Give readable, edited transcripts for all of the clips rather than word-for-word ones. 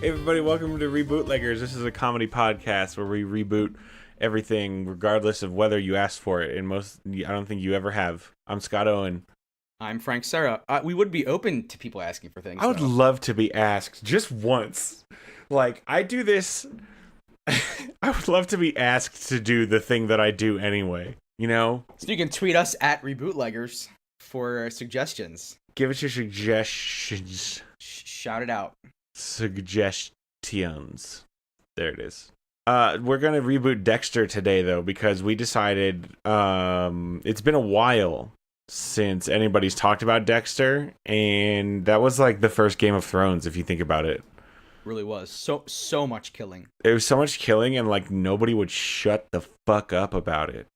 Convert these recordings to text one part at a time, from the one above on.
Hey everybody, welcome to Rebootleggers. This is a comedy podcast where we reboot everything regardless of whether you ask for it. And I don't think you ever have. I'm Scott Owen. I'm Frank Serra. We would be open to people asking for things. I would love to be asked just once. Like, I do this. I would love to be asked to do the thing that I do anyway, you know? So you can tweet us at Rebootleggers for suggestions. Give us your suggestions. Shout it out. Suggestions. There it is. We're gonna reboot Dexter today though, because we decided it's been a while since anybody's talked about Dexter, and that was like the first Game of Thrones if you think about it. Really was. So much killing. There was so much killing, and like nobody would shut the fuck up about it.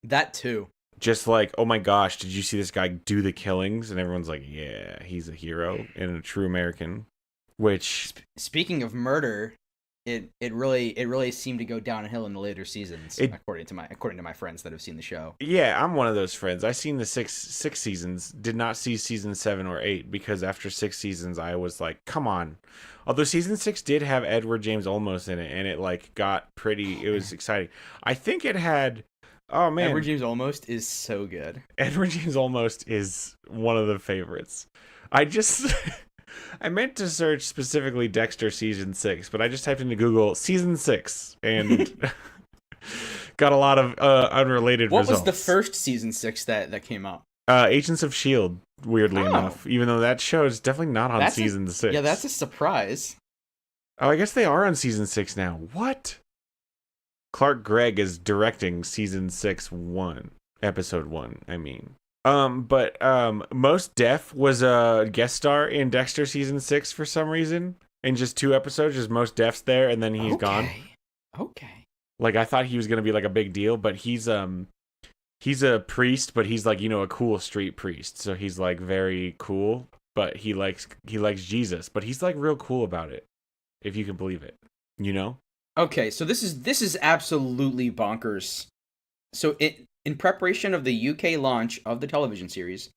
That too. Just like, oh my gosh, did you see this guy do the killings? And everyone's like, yeah, he's a hero and a true American. Which, speaking of murder, it really seemed to go downhill in the later seasons, according to my friends that have seen the show. Yeah, I'm one of those friends. I seen the six seasons, did not see season 7 or 8, because after 6 seasons I was like, come on. Although season 6 did have Edward James Olmos in it, and it like got pretty. It was exciting. I think it had. Oh man, Edward James Olmos is so good. Edward James Olmos is one of the favorites. I meant to search specifically Dexter season 6, but I just typed into Google season 6 and got a lot of unrelated results. What was the first season 6 that came out? Agents of S.H.I.E.L.D., weirdly enough, even though that show is definitely not on season 6. Yeah, that's a surprise. Oh, I guess they are on season 6 now. What? Clark Gregg is directing season 6 episode 1, I mean. But Most Def was a guest star in Dexter season 6 for some reason. In just 2 episodes, just Most Def's there, and then he's gone. Okay. Like, I thought he was gonna be like a big deal, but he's a priest, but he's like, you know, a cool street priest. So he's like very cool, but he likes Jesus, but he's like real cool about it, if you can believe it. You know? Okay, so this is absolutely bonkers. So in preparation of the UK launch of the television series,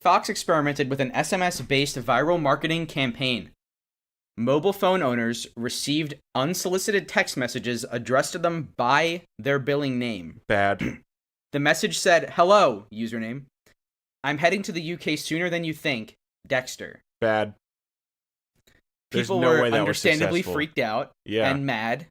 Fox experimented with an SMS-based viral marketing campaign. Mobile phone owners received unsolicited text messages addressed to them by their billing name. Bad. The message said, "Hello, username. I'm heading to the UK sooner than you think. Dexter." Bad. People were understandably freaked out and mad.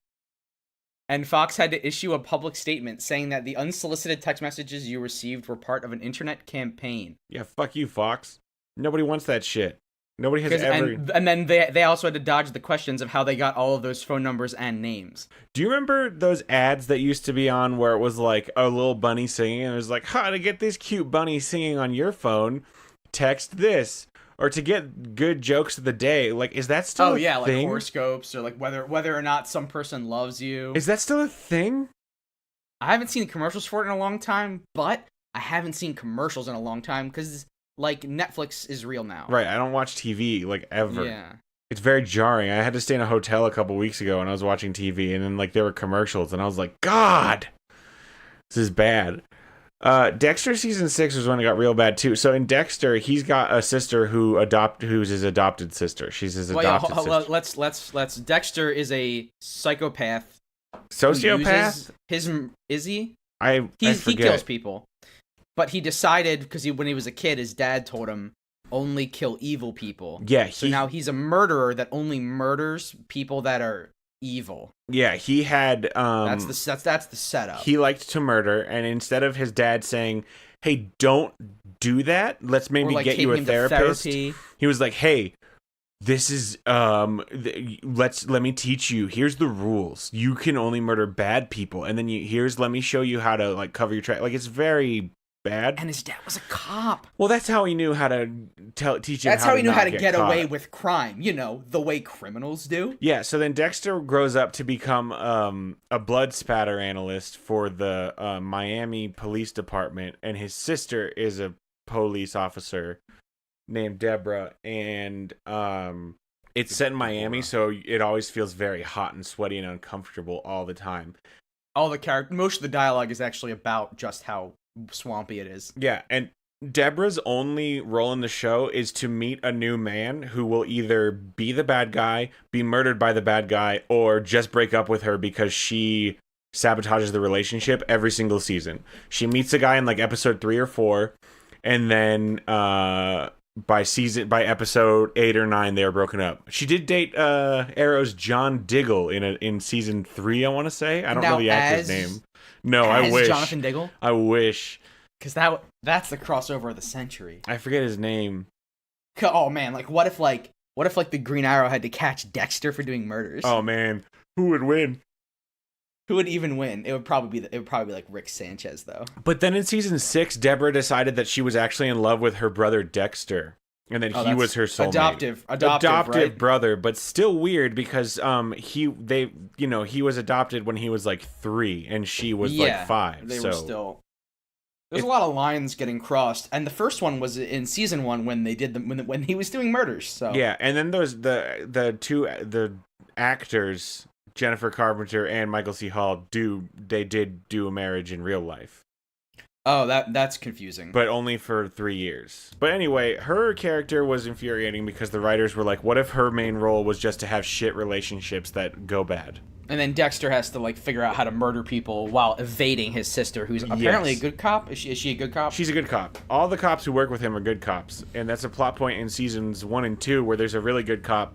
And Fox had to issue a public statement saying that the unsolicited text messages you received were part of an internet campaign. Yeah, fuck you, Fox. Nobody wants that shit. Nobody has ever... And then they also had to dodge the questions of how they got all of those phone numbers and names. Do you remember those ads that used to be on where it was like a little bunny singing, and it was like, how to get this cute bunny singing on your phone, text this. Or to get good jokes of the day, like, is that still a thing? Like horoscopes, or like whether or not some person loves you. Is that still a thing? I haven't seen commercials for it in a long time, but I haven't seen commercials in a long time because, like, Netflix is real now. Right, I don't watch TV, like, ever. Yeah. It's very jarring. I had to stay in a hotel a couple weeks ago and I was watching TV, and then, like, there were commercials, and I was like, God! This is bad. Dexter season 6 was when it got real bad too. So in Dexter, he's got a sister who's his adopted sister. She's his adopted sister. Let's. Dexter is a psychopath. Sociopath? Is he? I forget. He kills people, but he decided because when he was a kid, his dad told him only kill evil people. Yeah. So now he's a murderer that only murders people that are evil. Yeah, he had that's the setup. He liked to murder, and instead of his dad saying, "Hey, don't do that. Let's maybe get you a therapist." He was like, "Hey, this is let me teach you. Here's the rules. You can only murder bad people, and then let me show you how to like cover your track." Like, it's very bad. And his dad was a cop. Well, that's how he knew how to teach him. That's how he knew how to get away with crime. You know, the way criminals do. Yeah. So then Dexter grows up to become a blood spatter analyst for the Miami Police Department, and his sister is a police officer named Deborah, and it's set in Miami, so it always feels very hot and sweaty and uncomfortable all the time. Most of the dialogue is actually about just how swampy it is. Yeah, and Deborah's only role in the show is to meet a new man who will either be the bad guy, be murdered by the bad guy, or just break up with her because she sabotages the relationship every single season. She meets a guy in like episode 3 or 4, and then by episode 8 or 9 they are broken up. She did date Arrow's John Diggle in season 3, I want to say. I don't know the actor's name. No, I wish. Jonathan Diggle? I wish. Because that's the crossover of the century. I forget his name. Oh man, like what if the Green Arrow had to catch Dexter for doing murders? Oh man, who would win? Who would even win? It would probably be like Rick Sanchez though. But then in season 6, Deborah decided that she was actually in love with her brother Dexter, and that he was her soulmate. Adoptive right? brother, but still weird because he was adopted when he was like 3 and she was like 5. They were still. There's a lot of lines getting crossed, and the first one was in season 1 when they did when he was doing murders. So yeah, and then there's the actors, Jennifer Carpenter and Michael C. Hall, did do a marriage in real life. Oh, that's confusing. But only for 3 years. But anyway, her character was infuriating because the writers were like, what if her main role was just to have shit relationships that go bad? And then Dexter has to like figure out how to murder people while evading his sister, who's apparently a good cop. Is she a good cop? She's a good cop. All the cops who work with him are good cops, and that's a plot point in seasons 1 and 2 where there's a really good cop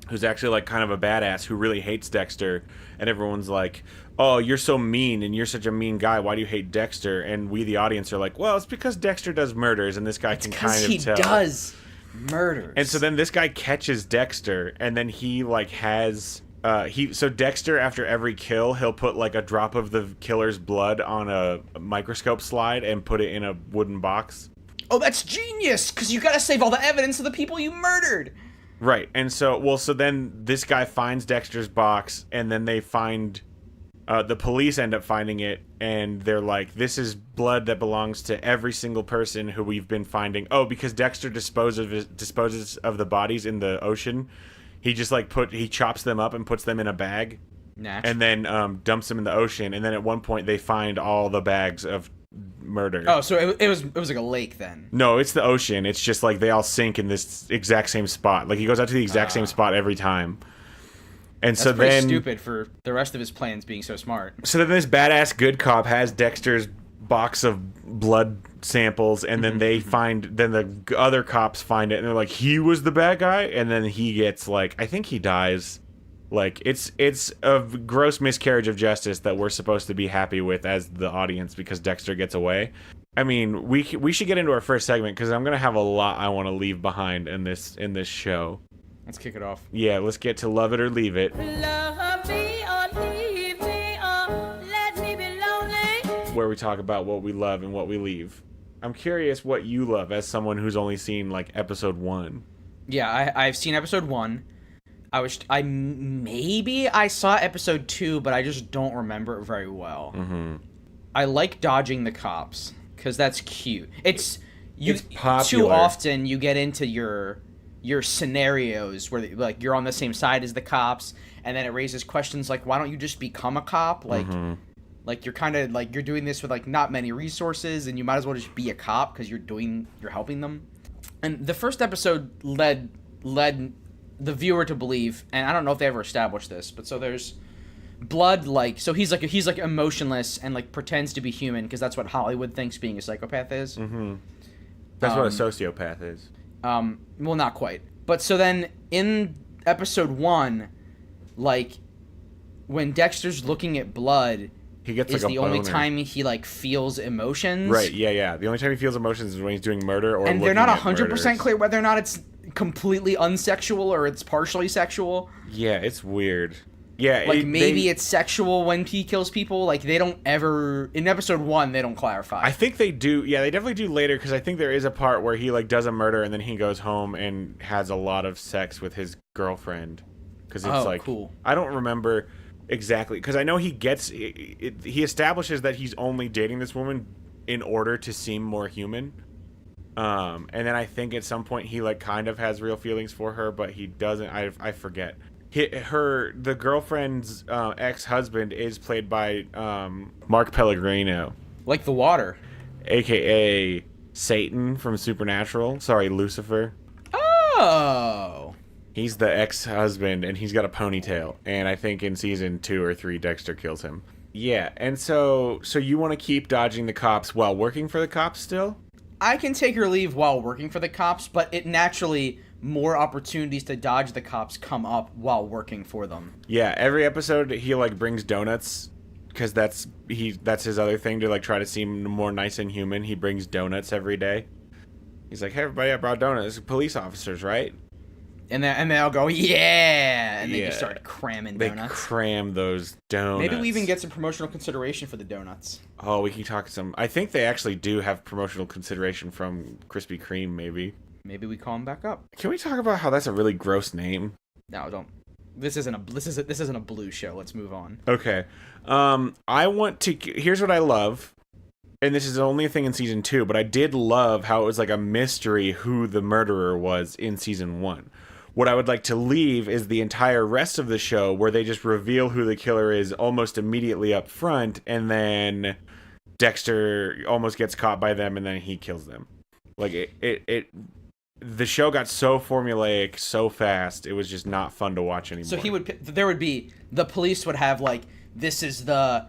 who's actually like kind of a badass who really hates Dexter, and everyone's like, "Oh, you're so mean, and you're such a mean guy. Why do you hate Dexter?" And we, the audience, are like, "Well, it's because Dexter does murders, and this guy can kind of tell." He does murders. And so then this guy catches Dexter, and then he like has. So Dexter, after every kill, he'll put like a drop of the killer's blood on a microscope slide and put it in a wooden box. Oh, that's genius! Because you gotta save all the evidence of the people you murdered. Right, and so then this guy finds Dexter's box, and then they find, the police end up finding it, and they're like, this is blood that belongs to every single person who we've been finding. Oh, because Dexter disposes of the bodies in the ocean. He just like he chops them up and puts them in a bag, and then dumps them in the ocean. And then at one point they find all the bags of murder. Oh, so it was like a lake then? No, it's the ocean. It's just like they all sink in this exact same spot. Like he goes out to the exact same spot every time. And that's so then stupid for the rest of his plans being so smart. So then this badass good cop has Dexter's box of blood samples, and then then the other cops find it, and they're like, he was the bad guy, and then he gets like, I think he dies. Like it's a gross miscarriage of justice that we're supposed to be happy with as the audience because Dexter gets away. I mean, we should get into our first segment because I'm gonna have a lot I want to leave behind in this show. Let's kick it off. Yeah, let's get to Love It or Leave It. Love me or leave me or let me be lonely. Where we talk about what we love and what we leave. I'm curious what you love as someone who's only seen like episode 1. Yeah, I've seen episode 1. I saw episode 2, but I just don't remember it very well. Mm-hmm. I like dodging the cops because that's cute. It's popular. Too often you get into your scenarios where like you're on the same side as the cops, and then it raises questions like, why don't you just become a cop? Like, like you're kind of like you're doing this with like not many resources, and you might as well just be a cop because you're helping them. And the first episode led the viewer to believe, and I don't know if they ever established this, but so there's Blood, like, so he's like emotionless and like pretends to be human because that's what Hollywood thinks being a psychopath is. Mm-hmm. That's what a sociopath is. Well, not quite. But so then in episode 1, like when Dexter's looking at Blood, he gets is like a the only boner. time he like feels emotions. Right? Yeah. The only time he feels emotions is when he's doing murder or. And they're not 100% clear whether or not it's completely unsexual or it's partially sexual. Yeah, it's weird. Yeah, like maybe it's sexual when he kills people. Like they don't ever in episode 1 they don't clarify. I think they do. Yeah, they definitely do later because I think there is a part where he like does a murder and then he goes home and has a lot of sex with his girlfriend because it's cool. I don't remember exactly because I know he establishes that he's only dating this woman in order to seem more human. And then I think at some point he like kind of has real feelings for her, but he doesn't. I forget. The girlfriend's ex-husband is played by Mark Pellegrino, like The Water, aka Satan from Supernatural. Sorry, Lucifer. Oh. He's the ex-husband, and he's got a ponytail. And I think in season 2 or 3, Dexter kills him. Yeah, and so you want to keep dodging the cops while working for the cops still? I can take or leave while working for the cops, but it naturally, more opportunities to dodge the cops come up while working for them. Yeah, every episode he like brings donuts because that's his other thing to like try to seem more nice and human. He brings donuts every day. He's like, "Hey everybody, I brought donuts." Police officers, right? And they'll go, yeah, and they just start cramming donuts. They cram those donuts. Maybe we even get some promotional consideration for the donuts. Oh, we can talk some. I think they actually do have promotional consideration from Krispy Kreme. Maybe we call them back up. Can we talk about how that's a really gross name? No, don't. This isn't a blue show. Let's move on. Okay. I want to. Here's what I love. And this is only a thing in season 2, but I did love how it was like a mystery who the murderer was in season 1. What I would like to leave is the entire rest of the show where they just reveal who the killer is almost immediately up front, and then Dexter almost gets caught by them, and then he kills them. Like the show got so formulaic so fast, it was just not fun to watch anymore. So the police would have like, this is the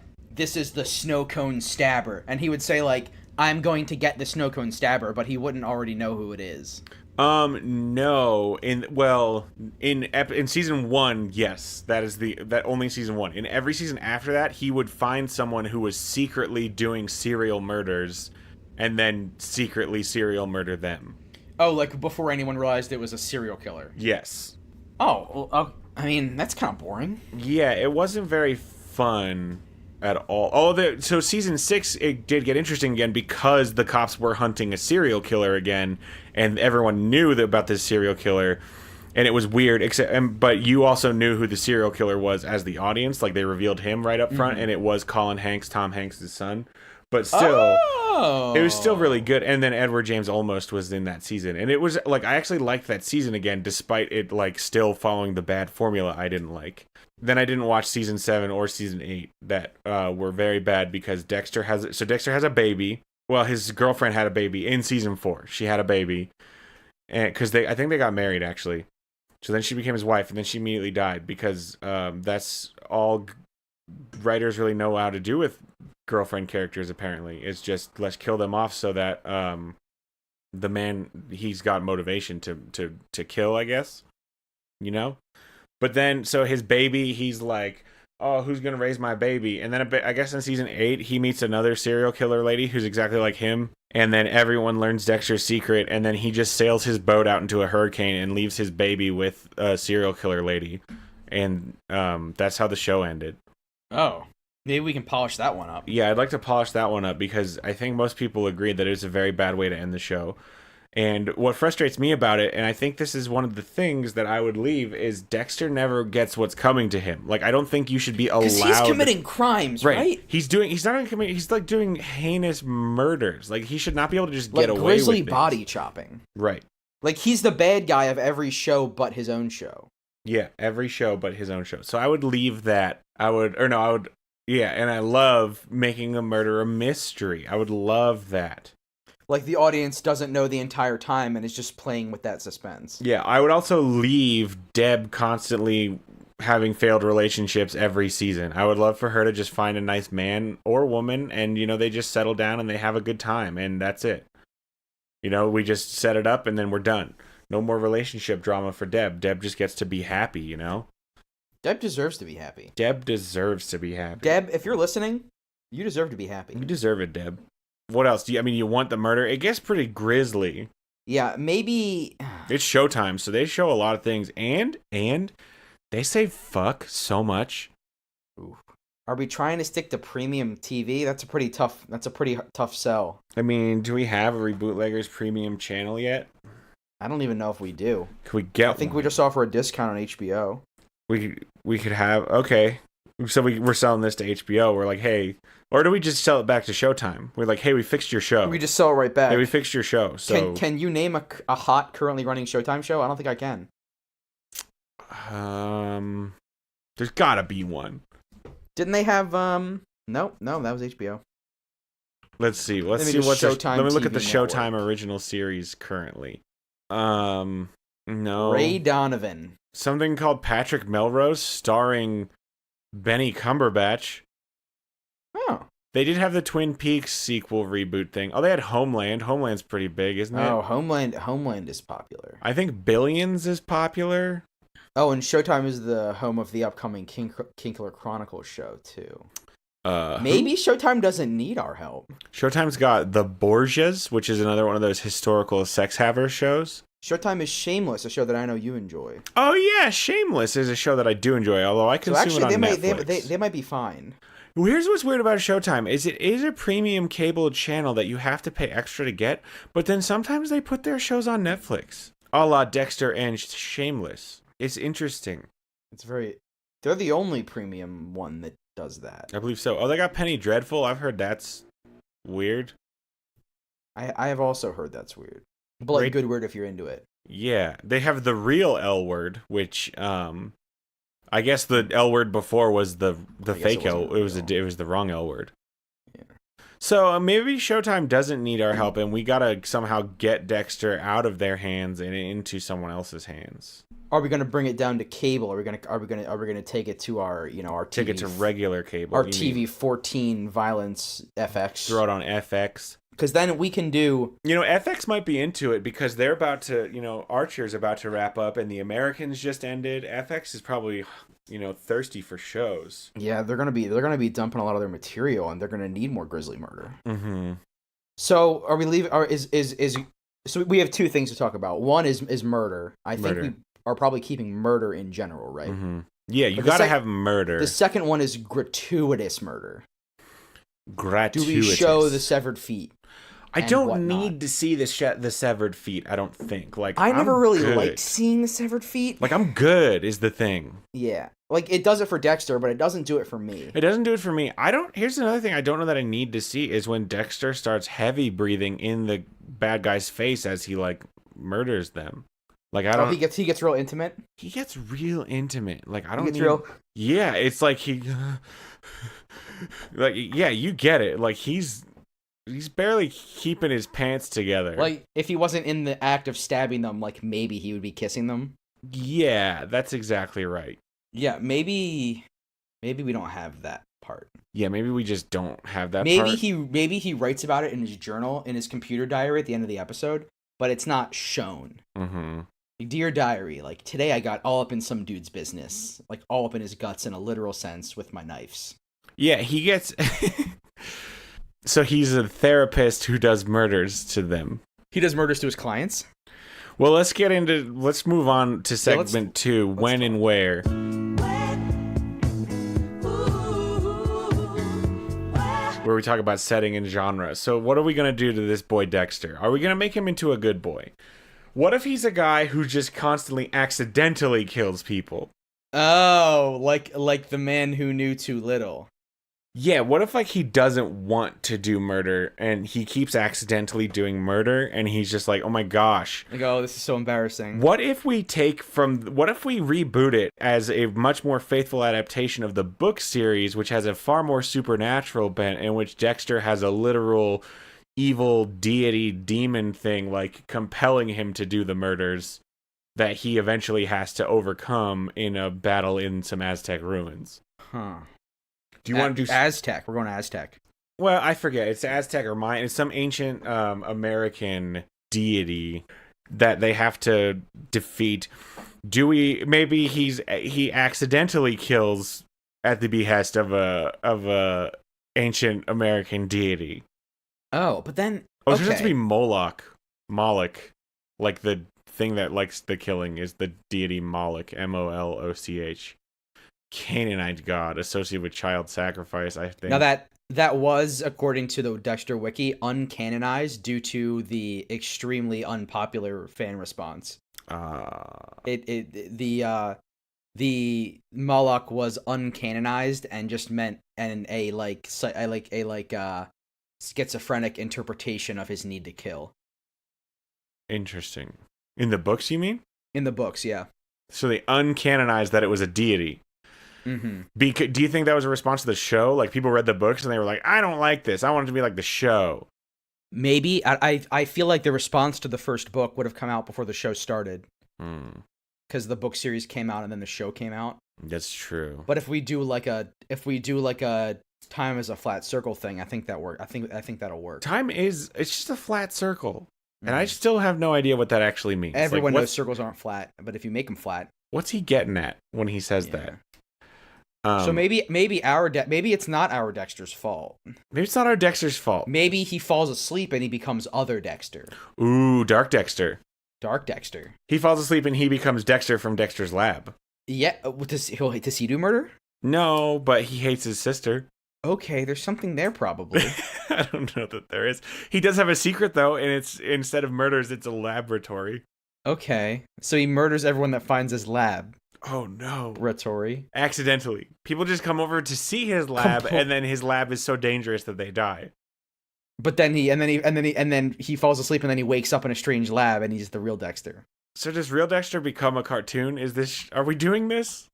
snow cone stabber, and he would say like, I'm going to get the snow cone stabber, but he wouldn't already know who it is. No. In season 1, yes, that only season 1. In every season after that, he would find someone who was secretly doing serial murders, and then secretly serial murder them. Oh, like before anyone realized it was a serial killer. Yes. Oh, well, I mean, that's kind of boring. Yeah, it wasn't very fun at all. So season 6, it did get interesting again because the cops were hunting a serial killer again, and everyone knew about this serial killer, and it was weird. But you also knew who the serial killer was as the audience. Like they revealed him right up front, and it was Colin Hanks, Tom Hanks' son. But still, It was still really good. And then Edward James Olmos was in that season, and it was like I actually liked that season again, despite it like still following the bad formula I didn't like. Then I didn't watch season 7 or season 8 that were very bad because Dexter has a baby. Well, his girlfriend had a baby in season 4. She had a baby, and because I think they got married actually. So then she became his wife, and then she immediately died because that's all writers really know how to do with girlfriend characters. Apparently, it's just let's kill them off so that the man he's got motivation to kill. I guess, you know. But then, so his baby, he's like, oh, who's going to raise my baby? And then I guess in season 8, he meets another serial killer lady who's exactly like him. And then everyone learns Dexter's secret. And then he just sails his boat out into a hurricane and leaves his baby with a serial killer lady. And that's how the show ended. Oh, maybe we can polish that one up. Yeah, I'd like to polish that one up because I think most people agree that it's a very bad way to end the show. And what frustrates me about it, and I think this is one of the things that I would leave, is Dexter never gets what's coming to him. Like, I don't think you should be allowed. Because he's committing crimes, right? He's not even committing. He's like doing heinous murders. Like, he should not be able to just get away with it. Grisly body chopping. Right. Like, he's the bad guy of every show but his own show. Yeah, every show but his own show. So I would leave that. Yeah, and I love making a murder a mystery. I would love that. Like, the audience doesn't know the entire time and is just playing with that suspense. Yeah, I would also leave Deb constantly having failed relationships every season. I would love for her to just find a nice man or woman and, you know, they just settle down and they have a good time and that's it. You know, we just set it up and then we're done. No more relationship drama for Deb. Deb just gets to be happy, you know? Deb deserves to be happy. Deb deserves to be happy. Deb, if you're listening, you deserve to be happy. You deserve it, Deb. What else? You want the murder? It gets pretty grisly. Yeah, maybe... It's Showtime, so they show a lot of things. And they say fuck so much. Ooh. Are we trying to stick to premium TV? That's a pretty tough sell. I mean, do we have a Rebootleggers premium channel yet? I don't even know if we do. Can we get I think we just offer a discount on HBO. We could have... Okay. So we're selling this to HBO. We're like, hey... Or do we just sell it back to Showtime? We're like, hey, we fixed your show. We just sell it right back. Hey, we fixed your show. So can you name a hot, currently running Showtime show? I don't think I can. There's gotta be one. Didn't they have, No, that was HBO. Let's see. Let me look at the Showtime original series currently. No. Ray Donovan. Something called Patrick Melrose, starring Benny Cumberbatch. Oh. They did have the Twin Peaks sequel reboot thing. Oh, they had Homeland. Homeland's pretty big, isn't it? Oh, Homeland is popular. I think Billions is popular. Oh, and Showtime is the home of the upcoming Killer Chronicles show, too. Maybe Showtime doesn't need our help. Showtime's got The Borgias, which is another one of those historical sex haver shows. Showtime is Shameless, a show that I know you enjoy. Oh yeah, Shameless is a show that I do enjoy, although I consume it on Netflix. They might be fine. Here's what's weird about Showtime is it is a premium cable channel that you have to pay extra to get, but then sometimes they put their shows on Netflix, a la Dexter and Shameless. It's interesting. They're the only premium one that does that. I believe so. Oh, they got Penny Dreadful. I've heard that's weird. I have also heard that's weird. But like good word if you're into it. Yeah. They have The Real L Word, which I guess the L word before was the fake L. It was the wrong L word. Yeah. So maybe Showtime doesn't need our help, and we gotta somehow get Dexter out of their hands and into someone else's hands. Are we gonna bring it down to cable? Are we gonna take it to our our TV, take it to regular cable? Our TV 14 violence FX. Throw it on FX. Because then we can do... FX might be into it because they're about to... Archer's about to wrap up and the Americans just ended. FX is probably, thirsty for shows. Yeah, they're gonna be dumping a lot of their material and they're gonna need more grisly murder. Mm-hmm. So are we leaving... So we have two things to talk about. One is murder. I think we are probably keeping murder in general, right? Mm-hmm. Yeah, you gotta have murder. The second one is gratuitous murder. Gratuitous. Do we show the severed feet? I don't need to see the severed feet, I don't think. I never really liked seeing the severed feet. I'm good is the thing. Yeah. It does it for Dexter, but it doesn't do it for me. It doesn't do it for me. Here's another thing I don't know that I need to see is when Dexter starts heavy breathing in the bad guy's face as he murders them. He gets real intimate. He gets real intimate. Real. Yeah, it's like he you get it. He's barely keeping his pants together. If he wasn't in the act of stabbing them, maybe he would be kissing them. Yeah, that's exactly right. Yeah, maybe we don't have that part. Yeah, maybe we just don't have that part. Maybe he writes about it in his journal, in his computer diary at the end of the episode, but it's not shown. Mm-hmm. Dear diary, today I got all up in some dude's business. All up in his guts in a literal sense with my knives. Yeah, he gets... So he's a therapist who does murders to them. He does murders to his clients? Well, let's move on to segment 2, when and where. Where we talk about setting and genre. So what are we going to do to this boy Dexter? Are we going to make him into a good boy? What if he's a guy who just constantly accidentally kills people? Oh, like the man who knew too little. Yeah, what if he doesn't want to do murder and he keeps accidentally doing murder and he's just oh my gosh. Oh, this is so embarrassing. What if we reboot it as a much more faithful adaptation of the book series, which has a far more supernatural bent, in which Dexter has a literal evil deity demon thing compelling him to do the murders that he eventually has to overcome in a battle in some Aztec ruins? Huh. Do you want to do Aztec? We're going to Aztec. Well, I forget. It's Aztec or Mayan. It's some ancient American deity that they have to defeat. Maybe he accidentally kills at the behest of a ancient American deity. Oh, but then it has to be Moloch. The thing that likes the killing is the deity Moloch, Moloch. Canaanite god associated with child sacrifice, I think. Now that was, according to the Dexter wiki, uncanonized due to the extremely unpopular fan response. The Moloch was uncanonized and just meant a schizophrenic interpretation of his need to kill. Interesting. In the books, you mean? In the books, yeah. So they uncanonized that it was a deity. Mm-hmm. Do you think that was a response to the show? Like, people read the books and they were like, I don't like this. I want it to be like the show. Maybe. I feel like the response to the first book would have come out before the show started. Because the book series came out and then the show came out. That's true. But if we do like a time as a flat circle thing, I think that work. I think that'll work. It's just a flat circle. And I still have no idea what that actually means. Everyone knows circles aren't flat, but if you make them flat. What's he getting at when he says that? So maybe it's not our Dexter's fault. Maybe it's not our Dexter's fault. Maybe he falls asleep and he becomes other Dexter. Ooh, Dark Dexter. Dark Dexter. He falls asleep and he becomes Dexter from Dexter's lab. Yeah, does he do murder? No, but he hates his sister. Okay, there's something there probably. I don't know that there is. He does have a secret though, and it's instead of murders, it's a laboratory. Okay, so he murders everyone that finds his lab. Oh no! Laboratory. Accidentally, people just come over to see his lab, and then his lab is so dangerous that they die. But then he falls asleep, and then he wakes up in a strange lab, and he's the real Dexter. So does real Dexter become a cartoon? Are we doing this?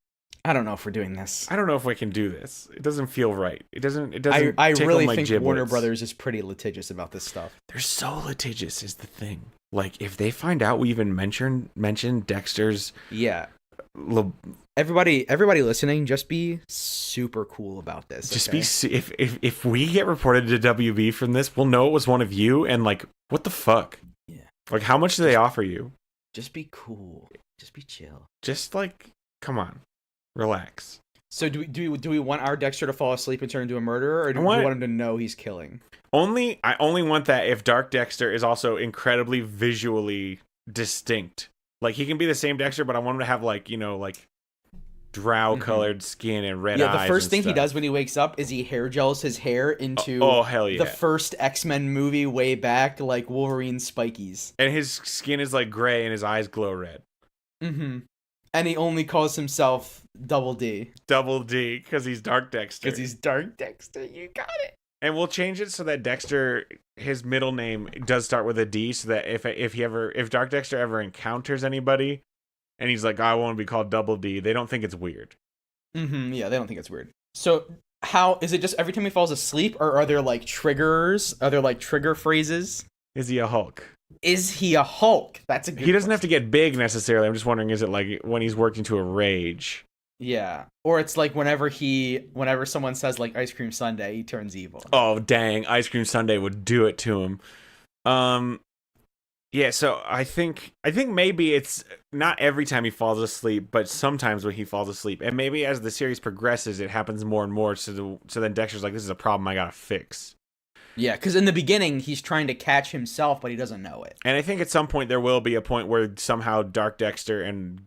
I don't know if we're doing this. I don't know if we can do this. It doesn't feel right. It doesn't. I really like think giblets. Warner Brothers is pretty litigious about this stuff. They're so litigious is the thing. Like, if they find out we even mentioned Dexter's... Yeah. Everybody listening, just be super cool about this. Just be... If we get reported to WB from this, we'll know it was one of you, and, like, what the fuck? Yeah. Like, how much do they offer you? Just be cool. Just be chill. Just, like, come on. Relax. So do we want our Dexter to fall asleep and turn into a murderer, or do we want him to know he's killing? I only want that if Dark Dexter is also incredibly visually distinct. Like, he can be the same Dexter, but I want him to have, like, you know, like, drow-colored skin and red eyes. Yeah, the first thing he does when he wakes up is he hair gels his hair into hell yeah. the first X-Men movie way back, like Wolverine spikies. And his skin is, like, gray and his eyes glow red. Mm-hmm. And he only calls himself Double D. Double D, because he's Dark Dexter. Because he's Dark Dexter. You got it. And we'll change it so that Dexter, his middle name does start with a D, so that if Dark Dexter ever encounters anybody, and he's like, I want to be called Double D, they don't think it's weird. Mm-hmm. Yeah, they don't think it's weird. So how is it? Just every time he falls asleep, or are there like triggers? Are there like trigger phrases? Is he a Hulk? Is he a Hulk? That's a good He doesn't have to get big necessarily. I'm just wondering, is it like when he's worked into a rage? Yeah. Or it's like whenever someone says like ice cream sundae, he turns evil. Oh, dang. Ice cream sundae would do it to him. Yeah, so I think maybe it's not every time he falls asleep, but sometimes when he falls asleep. And maybe as the series progresses, it happens more and more, so then Dexter's like, this is a problem I gotta fix. Yeah, because in the beginning, he's trying to catch himself, but he doesn't know it. And I think at some point there will be a point where somehow Dark Dexter and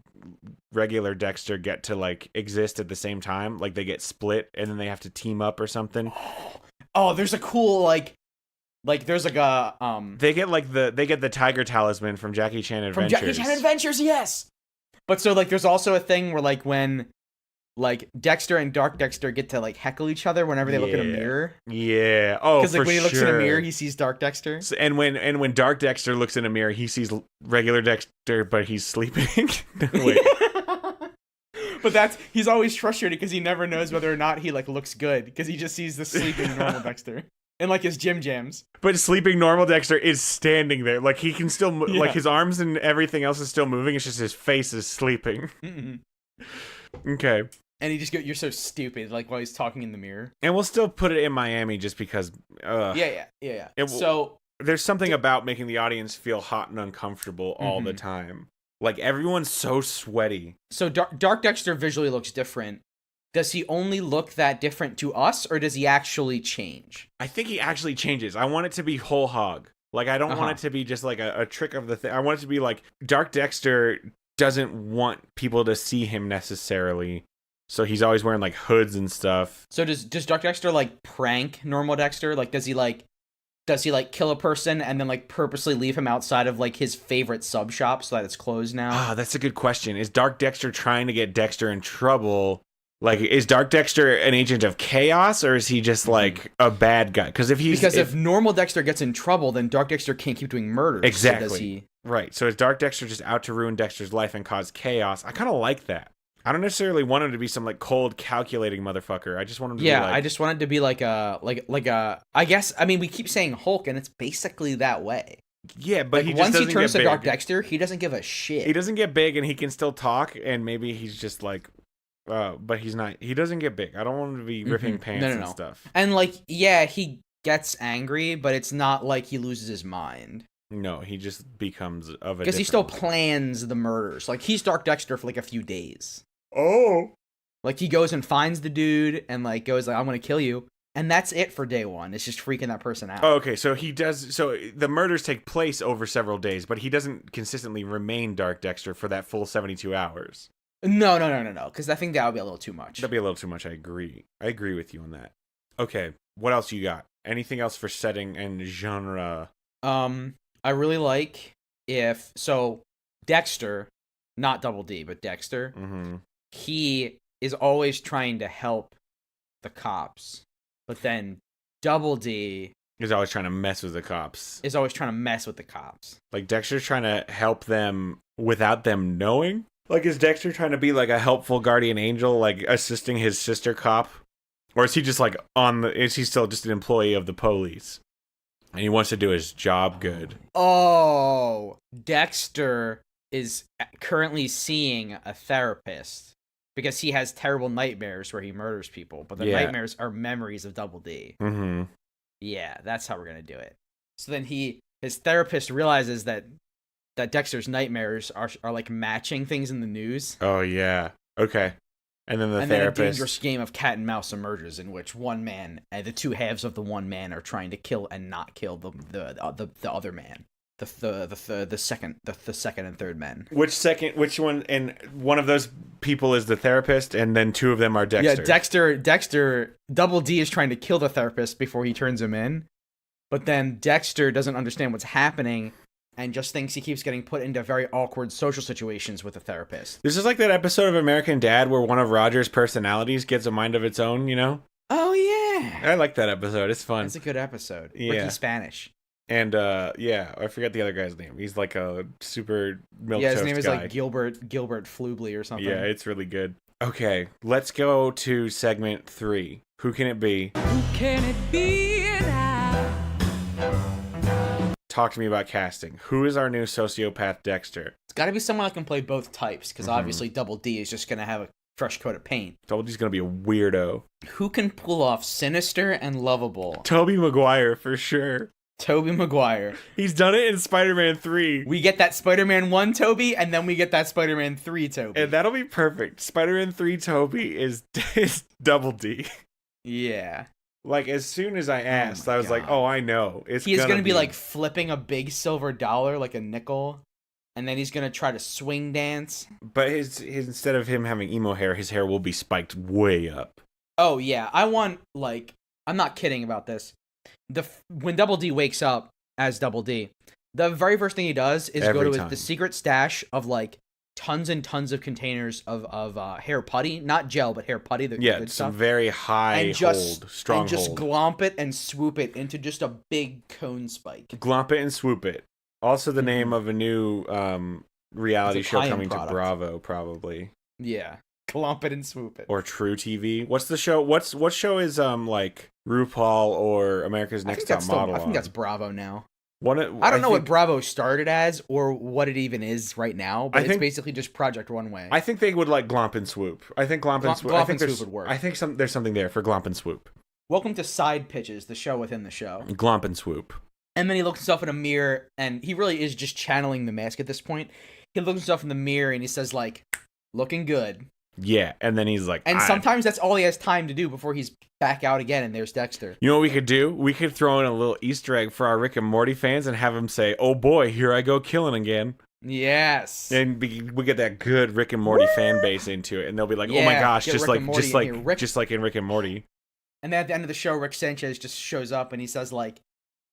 regular Dexter get to, like, exist at the same time. Like, they get split, and then they have to team up or something. Oh, there's a cool, like there's like a, They get the tiger talisman from Jackie Chan Adventures. From Jackie Chan Adventures, yes! But so, like, there's also a thing where, like, when... like, Dexter and Dark Dexter get to, like, heckle each other whenever they look in a mirror. Yeah. Oh, because, like, when he looks in a mirror, he sees Dark Dexter. So, and when Dark Dexter looks in a mirror, he sees regular Dexter, but he's sleeping. Wait. But he's always frustrated because he never knows whether or not he, like, looks good. Because he just sees the sleeping normal Dexter. And, like, his Jim Jams. But sleeping normal Dexter is standing there. Like, he can still... Like, his arms and everything else is still moving. It's just his face is sleeping. Mm-hmm. Okay. And you're so stupid, like, while he's talking in the mirror. And we'll still put it in Miami just because... Yeah. So... There's something about making the audience feel hot and uncomfortable all the time. Like, everyone's so sweaty. So Dark Dexter visually looks different. Does he only look that different to us, or does he actually change? I think he actually changes. I want it to be whole hog. Like, I don't want it to be just, like, a trick of the thing. I want it to be, like, Dark Dexter doesn't want people to see him necessarily. So he's always wearing, like, hoods and stuff. So does Dark Dexter, like, prank normal Dexter? Like, does he kill a person and then, like, purposely leave him outside of, like, his favorite sub shop so that it's closed now? Ah, that's a good question. Is Dark Dexter trying to get Dexter in trouble? Like, is Dark Dexter an agent of chaos, or is he just, like, a bad guy? Because if normal Dexter gets in trouble, then Dark Dexter can't keep doing murders. Exactly. Right. So is Dark Dexter just out to ruin Dexter's life and cause chaos? I kind of like that. I don't necessarily want him to be some like cold, calculating motherfucker. I just want him to be like... I just want it to be like a. I guess we keep saying Hulk, and it's basically that way. Yeah, but like, once he turns to Dark Dexter, he doesn't give a shit. He doesn't get big, and he can still talk, and maybe he's just like, but he's not. He doesn't get big. I don't want him to be ripping pants and stuff. And like, yeah, he gets angry, but it's not like he loses his mind. No, he just becomes of a. Because he still plans the murders. Like, he's Dark Dexter for like a few days. Oh. Like, he goes and finds the dude, and like goes like, "I'm gonna kill you." And that's it for day one. It's just freaking that person out. Oh, okay, so he does. So the murders take place over several days, but he doesn't consistently remain Dark Dexter for that full 72 hours. No. Because I think that would be a little too much. That'd be a little too much. I agree with you on that. Okay, what else you got? Anything else for setting and genre? I really like Dexter, not Double D, but Dexter. Mm-hmm. He is always trying to help the cops. But then Double D is always trying to mess with the cops. Like, Dexter's trying to help them without them knowing? Like, is Dexter trying to be like a helpful guardian angel, like assisting his sister cop? Or is he just like is he still just an employee of the police? And he wants to do his job good. Oh, Dexter is currently seeing a therapist. Because he has terrible nightmares where he murders people, but the nightmares are memories of Double D. Mm-hmm. Yeah, that's how we're gonna do it. So then his therapist realizes that Dexter's nightmares are like matching things in the news. Oh yeah. Okay. And then then a dangerous game of cat and mouse emerges in which one man, the two halves of the one man, are trying to kill and not kill the other man. The second and third men. Which one? And one of those people is the therapist, and then two of them are Dexter. Yeah, Dexter. Double D is trying to kill the therapist before he turns him in, but then Dexter doesn't understand what's happening and just thinks he keeps getting put into very awkward social situations with the therapist. This is like that episode of American Dad where one of Roger's personalities gets a mind of its own. You know? Oh yeah. I like that episode. It's fun. It's a good episode. Yeah. Ricky Spanish. And I forget the other guy's name. He's like a super milquetoast guy. Yeah, his name is like Gilbert Flubley or something. Yeah, it's really good. Okay, let's go to segment 3. Who can it be? Who can it be now? Talk to me about casting. Who is our new sociopath Dexter? It's got to be someone that can play both types, because obviously Double D is just going to have a fresh coat of paint. Double D's going to be a weirdo. Who can pull off sinister and lovable? Tobey Maguire, for sure. Tobey Maguire. He's done it in Spider-Man 3. We get that Spider-Man 1 Tobey, and then we get that Spider-Man 3 Tobey. And that'll be perfect. Spider-Man 3 Tobey is Double D. Yeah. Like, as soon as I asked, I was like, oh, I know. He's going to be, like, flipping a big silver dollar, like a nickel, and then he's going to try to swing dance. But his instead of him having emo hair, his hair will be spiked way up. Oh, yeah. I want, like, I'm not kidding about this. When Double D wakes up as Double D, the very first thing he does is go to the secret stash of like tons and tons of containers of hair putty, not gel, but hair putty. It's some very high strong and just glomp it and swoop it into just a big cone spike. Glomp it and swoop it. Also, the name of a new reality show coming to Bravo, probably. Yeah. Glomp it and swoop it. Or True TV. What's the show? What show is like RuPaul or America's Next Top Model? I think that's Bravo now. I don't know what Bravo started as or what it even is right now, but it's basically just Project Runway. I think they would like Glomp and Swoop. I think Glomp and Swoop. Glomp and Swoop would work. I think there's something there for Glomp and Swoop. Welcome to Side Pitches, the show within the show. Glomp and Swoop. And then he looks himself in a mirror, and he really is just channeling the mask at this point. He looks himself in the mirror, and he says, like, looking good. Yeah, and then he's like... And sometimes that's all he has time to do before he's back out again, and there's Dexter. You know what we could do? We could throw in a little Easter egg for our Rick and Morty fans and have him say, oh boy, here I go killing again. Yes. And we get that good Rick and Morty fan base into it, and they'll be like, oh my gosh, just like in Rick and Morty. And then at the end of the show, Rick Sanchez just shows up, and he says, like,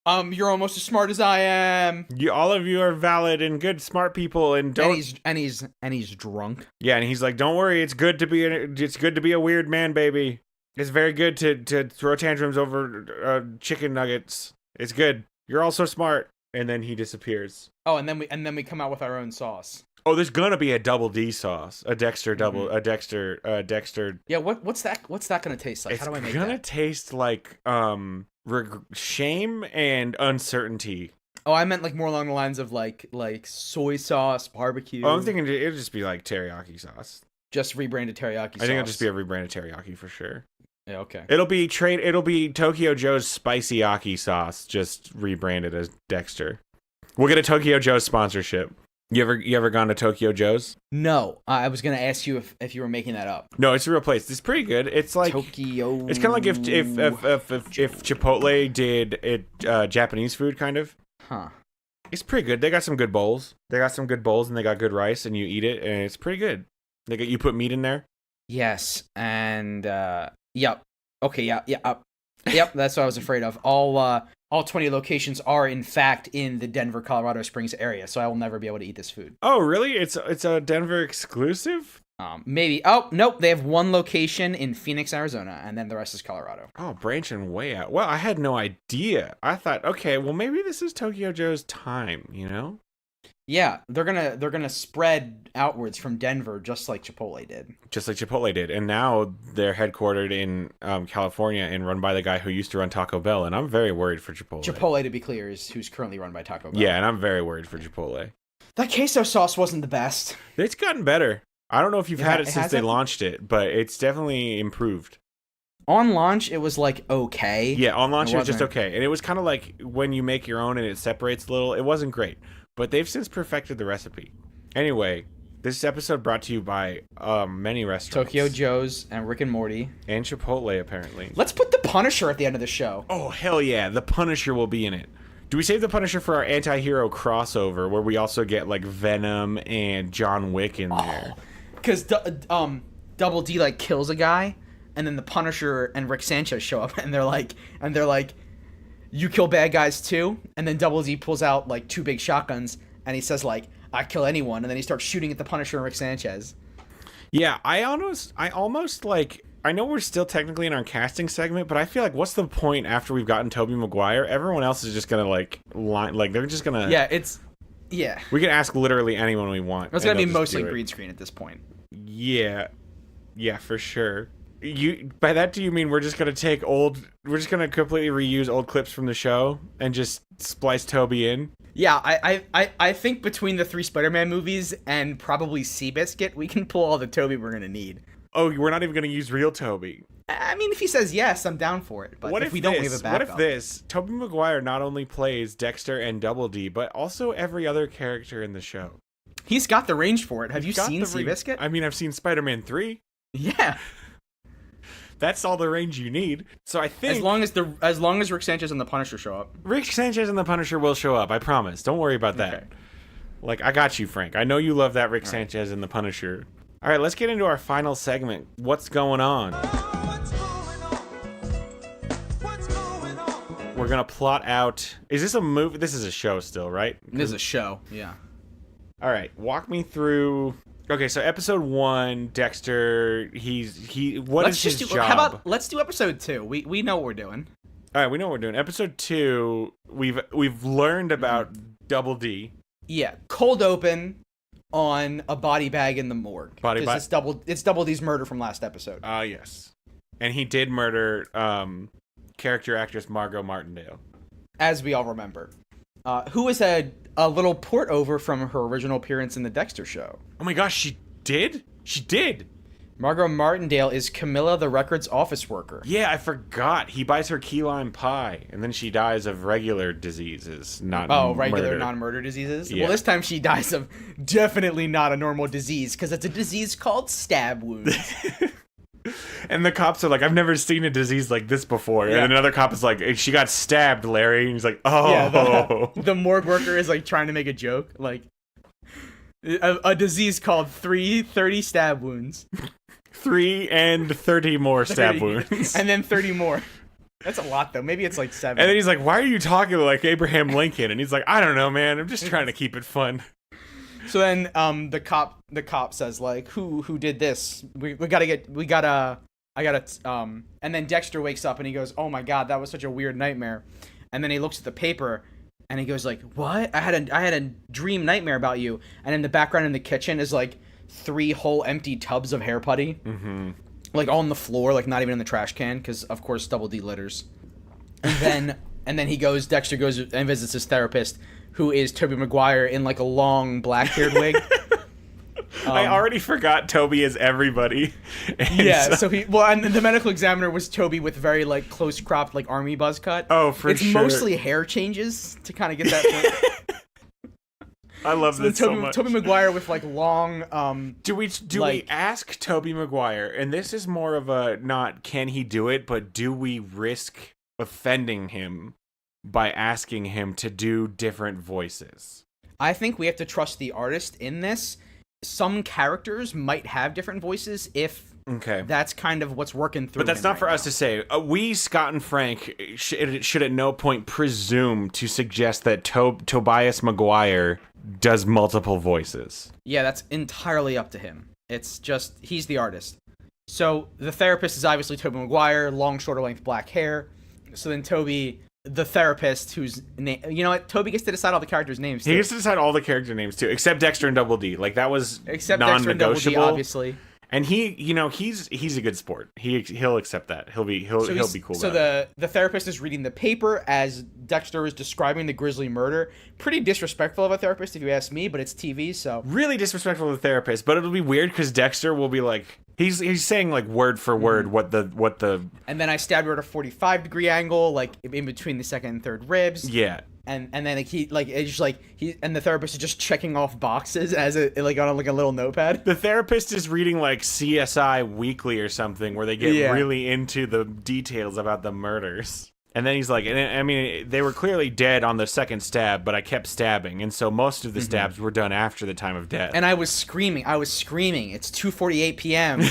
you're almost as smart as I am. All of you are valid and good, smart people, and don't. And he's drunk. Yeah, and he's like, "Don't worry, it's good to be a weird man, baby. It's very good to throw tantrums over chicken nuggets. It's good. You're all so smart." And then he disappears. Oh, and then we come out with our own sauce. Oh, there's gonna be a double D sauce, a Dexter Dexter. Yeah, what's that gonna taste like? How do I make that? It's gonna taste like shame and uncertainty. Oh, I meant like more along the lines of like soy sauce, barbecue. Oh, I'm thinking it'll just be like teriyaki sauce. Just rebranded teriyaki sauce. I think it'll just be a rebranded teriyaki for sure. Yeah, okay. It'll be Tokyo Joe's spicy yaki sauce, just rebranded as Dexter. We'll get a Tokyo Joe's sponsorship. You ever gone to Tokyo Joe's? No, I was gonna ask you if you were making that up. No, it's a real place. It's pretty good. It's like Tokyo. It's kind of like if Chipotle did it Japanese food, kind of. Huh. It's pretty good. They got some good bowls. And they got good rice, and you eat it, and it's pretty good. You put meat in there. Yes, and yep. Okay, yep. That's what I was afraid of. All 20 locations are in fact in the Denver, Colorado Springs area, so I will never be able to eat this food. Oh, really? It's a Denver exclusive? Maybe. Oh, nope. They have one location in Phoenix, Arizona, and then the rest is Colorado. Oh, branching way out. Well, I had no idea. I thought, okay, well maybe this is Tokyo Joe's time, you know? Yeah, they're gonna spread outwards from Denver, just like Chipotle did. And now they're headquartered in California and run by the guy who used to run Taco Bell. And I'm very worried for Chipotle. Chipotle, to be clear, is who's currently run by Taco Bell. Yeah, and I'm very worried for Chipotle. That queso sauce wasn't the best. It's gotten better. I don't know if you've had it since they launched it, but it's definitely improved. On launch, it was like okay. Yeah, on launch it was just okay, and it was kind of like when you make your own and it separates a little. It wasn't great. But they've since perfected the recipe. Anyway, this episode brought to you by many restaurants. Tokyo Joe's and Rick and Morty. And Chipotle, apparently. Let's put the Punisher at the end of the show. Oh, hell yeah. The Punisher will be in it. Do we save the Punisher for our anti-hero crossover, where we also get, like, Venom and John Wick in there? Because Double D, like, kills a guy, and then the Punisher and Rick Sanchez show up, and they're like... You kill bad guys too, and then Double D pulls out like two big shotguns, and he says like, "I kill anyone," and then he starts shooting at the Punisher and Rick Sanchez. Yeah, I almost like. I know we're still technically in our casting segment, but I feel like what's the point after we've gotten Tobey Maguire? Everyone else is just gonna they're just gonna. Yeah. We can ask literally anyone we want. It's gonna be mostly green screen at this point. Yeah, for sure. By that do you mean we're just gonna completely reuse old clips from the show and just splice Toby in? Yeah, I think between the 3 Spider-Man movies and probably Seabiscuit, we can pull all the Toby we're gonna need. Oh, we're not even gonna use real Toby. I mean, if he says yes, I'm down for it. But if we don't, we have a backup. What if Tobey Maguire not only plays Dexter and Double D, but also every other character in the show? He's got the range for it. Have you seen Seabiscuit? I mean, I've seen Spider-Man 3. Yeah. That's all the range you need. So I think as long as Rick Sanchez and the Punisher show up. Rick Sanchez and the Punisher will show up, I promise. Don't worry about that. Okay. Like, I got you, Frank. I know you love that Rick Sanchez and the Punisher. All right, let's get into our final segment. What's going on? We're going to plot out... Is this a movie? This is a show still, right? This is a show, yeah. All right, walk me through... Okay, so episode 1, Dexter, what is his job? How about, let's do episode 2. We know what we're doing. All right, we know what we're doing. Episode 2, we've learned about Double D. Yeah, cold open on a body bag in the morgue. It's Double D's murder from last episode. Yes. And he did murder character actress Margot Martindale. As we all remember. Who is a little port over from her original appearance in the Dexter show. Oh my gosh, she did? She did! Margot Martindale is Camilla the Records office worker. Yeah, I forgot. He buys her key lime pie, and then she dies of regular diseases, not regular non-murder diseases? Yeah. Well, this time she dies of definitely not a normal disease, because it's a disease called stab wounds. And the cops are like, I've never seen a disease like this before. Yeah. And another cop is like, she got stabbed, Larry. And he's like, oh. Yeah, the morgue worker is like trying to make a joke. Like, a disease called 330 stab wounds. 3 and 30 more stab wounds. And then 30 more. That's a lot, though. Maybe it's like 7. And then he's like, why are you talking like Abraham Lincoln? And he's like, I don't know, man. I'm just trying to keep it fun. So then the cop says like, who did this? And then Dexter wakes up and he goes, oh my god, that was such a weird nightmare. And then he looks at the paper And he goes like, "What? I had a dream nightmare about you." And in the background in the kitchen is like 3 whole empty tubs of hair putty, like on the floor, like not even in the trash can, because of course Double D litters. And then Dexter goes and visits his therapist, who is Tobey Maguire in like a long black-haired wig. I already forgot Toby is everybody. Yeah, so and the medical examiner was Toby with very like close cropped like army buzz cut. Oh, for it's sure. It's mostly hair changes to kind of get that point. I love this so much. Tobey Maguire with like long. Do we ask Tobey Maguire? And this is more of a not can he do it, but do we risk offending him by asking him to do different voices? I think we have to trust the artist in this. Some characters might have different voices if that's kind of what's working through. But that's not for us to say. We, Scott and Frank, should at no point presume to suggest that Tobias Maguire does multiple voices. Yeah, that's entirely up to him. It's just, he's the artist. So the therapist is obviously Tobey Maguire, long, shorter length, black hair. So then Toby, the therapist, whose name, you know what, Toby gets to decide all the characters' names too. He gets to decide all the character names too, except Dexter and Double D. Like that was except non-negotiable. Dexter and Double D, obviously. And he's a good sport. He'll accept that. He'll be cool. So the therapist is reading the paper as Dexter is describing the grisly murder. Pretty disrespectful of a therapist, if you ask me. But it's TV, so really disrespectful of the therapist. But it'll be weird because Dexter will be like he's saying like word for word what the. And then I stabbed her at a 45-degree angle, like in between the second and third ribs. Yeah. And then the therapist is just checking off boxes as on a little notepad. The therapist is reading like CSI Weekly or something where they get really into the details about the murders. And then he's like, I mean, they were clearly dead on the second stab, but I kept stabbing, and so most of the stabs were done after the time of death. And I was screaming. It's 2:48 p.m.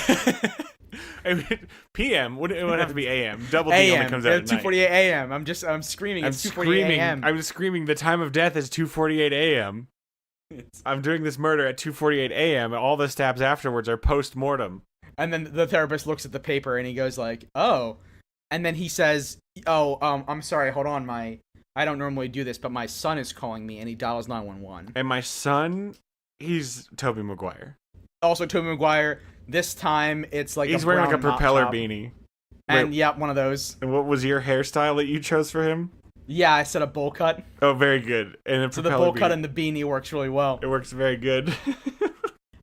PM would have to be AM. Double D only comes out at 2:48 AM. I'm screaming. It's 2:48 AM. I'm screaming. The time of death is 2:48 AM. I'm doing this murder at 2:48 AM. And all the stabs afterwards are post mortem. And then the therapist looks at the paper and he goes like, "Oh," and then he says, "Oh, I'm sorry. Hold on, I don't normally do this, but my son is calling me," and he dials 911. And my son, he's Tobey Maguire. Also, Tobey Maguire. This time, it's like he's wearing like a propeller beanie. And yeah, one of those. And what was your hairstyle that you chose for him? Yeah, I said a bowl cut. Oh, very good. And so the bowl cut and the beanie works really well. It works very good.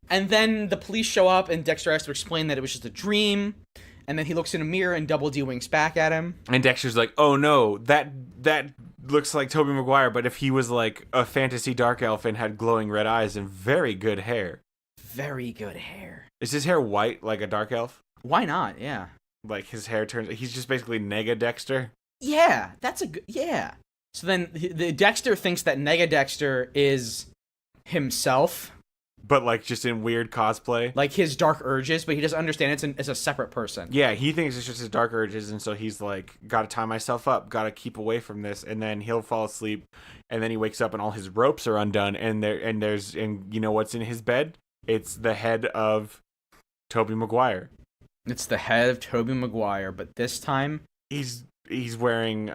And then the police show up, and Dexter has to explain that it was just a dream. And then he looks in a mirror, and Double D winks back at him. And Dexter's like, "Oh no, that looks like Tobey Maguire, but if he was like a fantasy dark elf and had glowing red eyes and very good hair." Very good hair. Is his hair white like a dark elf? Why not? Yeah. Like his hair turns. He's just basically Nega Dexter. Yeah, that's a good. Yeah. So then the Dexter thinks that Nega Dexter is himself, but like just in weird cosplay, like his dark urges. But he doesn't understand it's a separate person. Yeah, he thinks it's just his dark urges, and so he's like, "Got to tie myself up. Got to keep away from this." And then he'll fall asleep, and then he wakes up, and all his ropes are undone, and you know what's in his bed? It's the head of Tobey Maguire. It's the head of Tobey Maguire, but this time he's wearing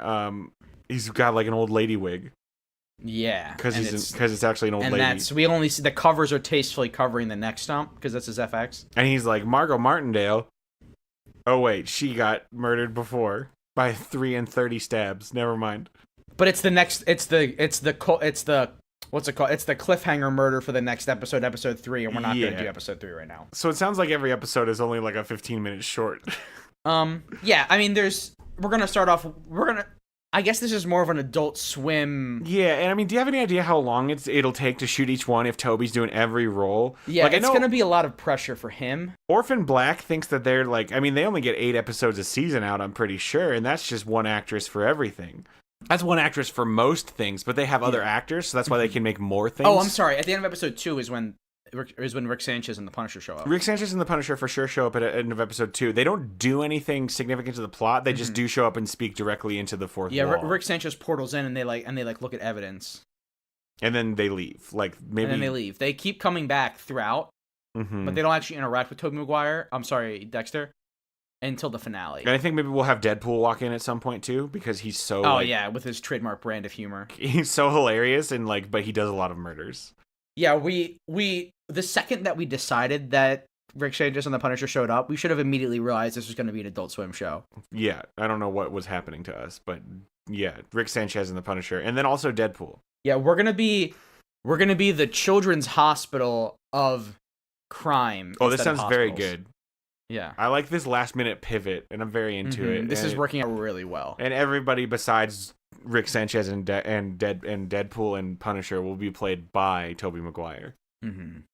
he's got like an old lady wig. Yeah, because it's actually an old lady. And we only see the covers are tastefully covering the neck stump because that's his FX. And he's like, Margot Martindale. Oh wait, she got murdered before by 3 and 30 stabs. Never mind. But it's the next. It's the what's it called? It's the cliffhanger murder for the next episode 3, and we're not going to do episode 3 right now. So it sounds like every episode is only like a 15-minute short. Yeah, I mean, we're going to start off, I guess this is more of an Adult Swim. Yeah, and I mean, do you have any idea how long it'll take to shoot each one if Toby's doing every role? Yeah, like, it's going to be a lot of pressure for him. Orphan Black thinks that they're like, I mean, they only get 8 episodes a season out, I'm pretty sure, and that's just one actress for everything. That's one actress for most things, but they have other actors, so that's why they can make more things. Oh, I'm sorry. At the end of episode 2 is when Rick Sanchez and the Punisher show up. Rick Sanchez and the Punisher for sure show up at the end of episode 2. They don't do anything significant to the plot. They just do show up and speak directly into the fourth wall. Yeah, Rick Sanchez portals in and they look at evidence. And then they leave. And then they leave. They keep coming back throughout, but they don't actually interact with Tobey Maguire. I'm sorry, Dexter. until the finale. And I think maybe we'll have Deadpool walk in at some point too, because he's so. Oh yeah, with his trademark brand of humor. He's so hilarious and but he does a lot of murders. Yeah, we the second that we decided that Rick Sanchez and the Punisher showed up, we should have immediately realized this was going to be an Adult Swim show. Yeah, I don't know what was happening to us, but yeah, Rick Sanchez and the Punisher, and then also Deadpool. Yeah, we're gonna be the children's hospital of crime. Oh, this sounds very good. Yeah, I like this last minute pivot, and I'm very into it. This is working out really well. And everybody besides Rick Sanchez and Deadpool and Punisher will be played by Tobey Maguire.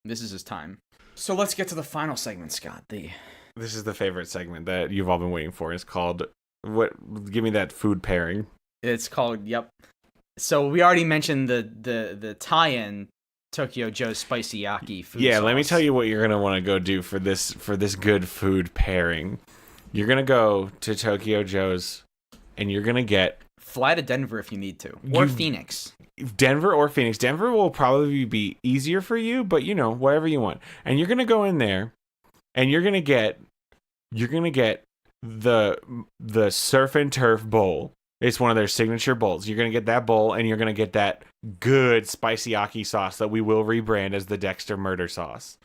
This is his time. So let's get to the final segment, Scott. This is the favorite segment that you've all been waiting for. It's called what? Give me that food pairing. It's called Yep. So we already mentioned the tie-in Tokyo Joe's Spicy Yaki food sauce. Let me tell you what you're gonna want to go do for this good food pairing. You're gonna go to Tokyo Joe's, and you're gonna get. Fly to Denver if you need to, or Phoenix. Denver or Phoenix. Denver will probably be easier for you, but whatever you want. And you're gonna go in there, and you're gonna get the Surf and Turf bowl. It's one of their signature bowls. You're going to get that bowl, and you're going to get that good spicy Yaki sauce that we will rebrand as the Dexter murder sauce.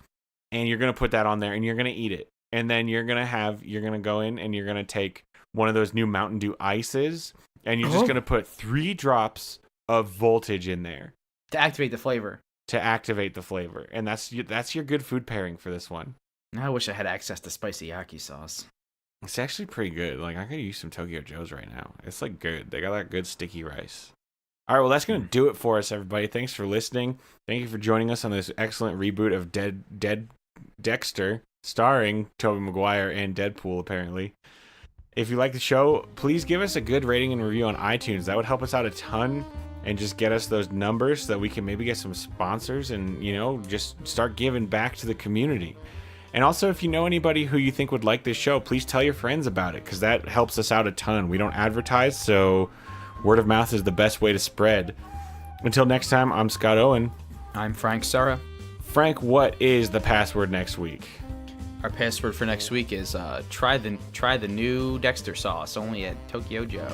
And you're going to put that on there, and you're going to eat it. And then you're going to go in, and you're going to take one of those new Mountain Dew ices, and you're just going to put 3 drops of voltage in there. To activate the flavor. And that's your good food pairing for this one. I wish I had access to spicy Yaki sauce. It's actually pretty good. I could use some Tokyo Joe's right now. It's good. They got that good sticky rice. All right, well, that's going to do it for us, everybody. Thanks for listening. Thank you for joining us on this excellent reboot of Dexter, starring Tobey Maguire and Deadpool, apparently. If you like the show, please give us a good rating and review on iTunes. That would help us out a ton and just get us those numbers so that we can maybe get some sponsors and, just start giving back to the community. And also, if you know anybody who you think would like this show, please tell your friends about it, because that helps us out a ton. We don't advertise, so word of mouth is the best way to spread. Until next time, I'm Scott Owen. I'm Frank Sara. Frank, what is the password next week? Our password for next week is try the new Dexter sauce, only at Tokyo Joe.